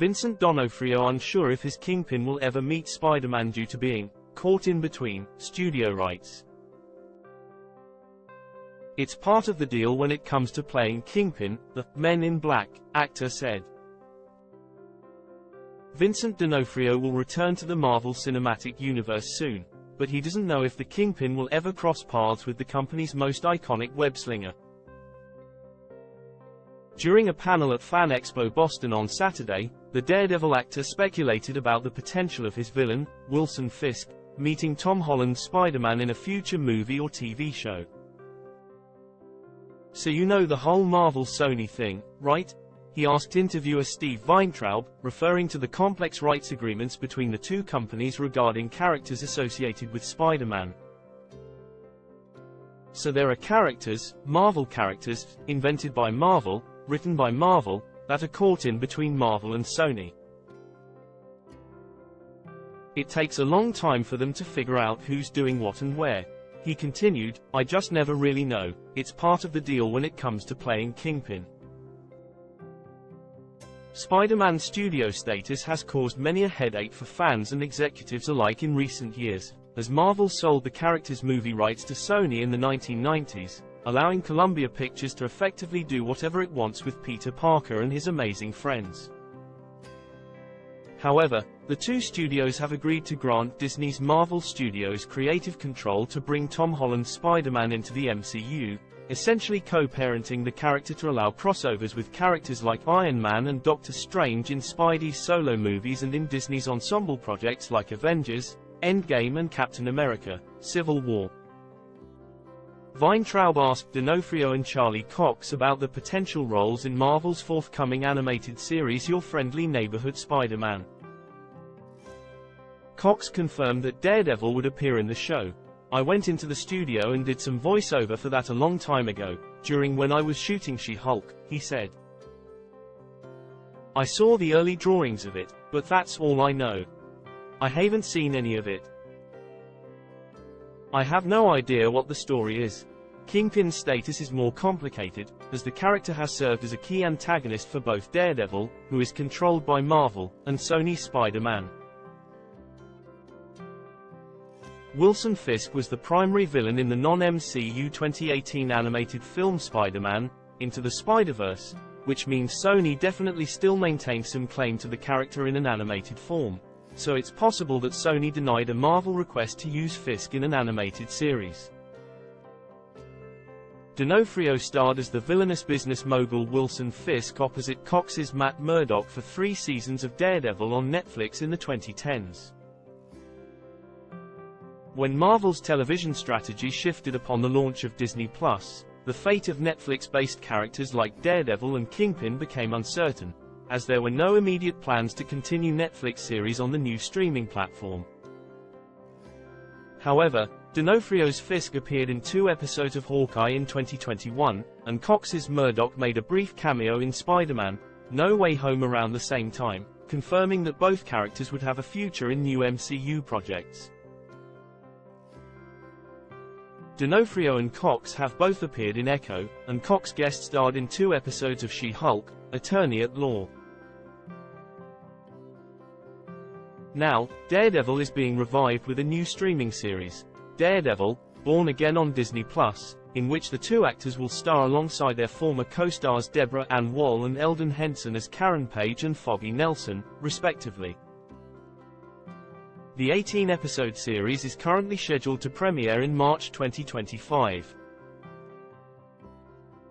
Vincent D'Onofrio unsure if his Kingpin will ever meet Spider-Man due to being caught in between studio rights. It's part of the deal when it comes to playing Kingpin, the Men in Black actor said. Vincent D'Onofrio will return to the Marvel Cinematic Universe soon, but he doesn't know if the Kingpin will ever cross paths with the company's most iconic web-slinger. During a panel at Fan Expo Boston on Saturday, the Daredevil actor speculated about the potential of his villain, Wilson Fisk, meeting Tom Holland's Spider-Man in a future movie or TV show. "So you know the whole Marvel-Sony thing, right?" he asked interviewer Steve Weintraub, referring to the complex rights agreements between the two companies regarding characters associated with Spider-Man. "So there are characters, Marvel characters, invented by Marvel, written by Marvel, that are caught in between Marvel and Sony. It takes a long time for them to figure out who's doing what and where," he continued. "I just never really know. It's part of the deal when it comes to playing Kingpin." Spider-Man studio status has caused many a headache for fans and executives alike in recent years, as Marvel sold the character's movie rights to Sony in the 1990s, allowing Columbia Pictures to effectively do whatever it wants with Peter Parker and his amazing friends. However, the two studios have agreed to grant Disney's Marvel Studios creative control to bring Tom Holland's Spider-Man into the MCU, essentially co-parenting the character to allow crossovers with characters like Iron Man and Doctor Strange in Spidey's solo movies and in Disney's ensemble projects like Avengers, Endgame and Captain America: Civil War. Weintraub asked D'Onofrio and Charlie Cox about the potential roles in Marvel's forthcoming animated series Your Friendly Neighborhood Spider-Man. Cox confirmed that Daredevil would appear in the show. "I went into the studio and did some voiceover for that a long time ago, during when I was shooting She-Hulk," he said. "I saw the early drawings of it, but that's all I know. I haven't seen any of it. I have no idea what the story is." Kingpin's status is more complicated, as the character has served as a key antagonist for both Daredevil, who is controlled by Marvel, and Sony's Spider-Man. Wilson Fisk was the primary villain in the non-MCU 2018 animated film Spider-Man: Into the Spider-Verse, which means Sony definitely still maintains some claim to the character in an animated form, so it's possible that Sony denied a Marvel request to use Fisk in an animated series. D'Onofrio starred as the villainous business mogul Wilson Fisk opposite Cox's Matt Murdock for 3 seasons of Daredevil on Netflix in the 2010s. When Marvel's television strategy shifted upon the launch of Disney+, the fate of Netflix-based characters like Daredevil and Kingpin became uncertain, as there were no immediate plans to continue Netflix series on the new streaming platform. However, D'Onofrio's Fisk appeared in 2 episodes of Hawkeye in 2021, and Cox's Murdock made a brief cameo in Spider-Man: No Way Home around the same time, confirming that both characters would have a future in new MCU projects. D'Onofrio and Cox have both appeared in Echo, and Cox guest starred in 2 episodes of She-Hulk: Attorney at Law. Now, Daredevil is being revived with a new streaming series, Daredevil: Born Again on Disney+, in which the 2 actors will star alongside their former co-stars Deborah Ann Woll and Eldon Henson as Karen Page and Foggy Nelson, respectively. The 18-episode series is currently scheduled to premiere in March 2025.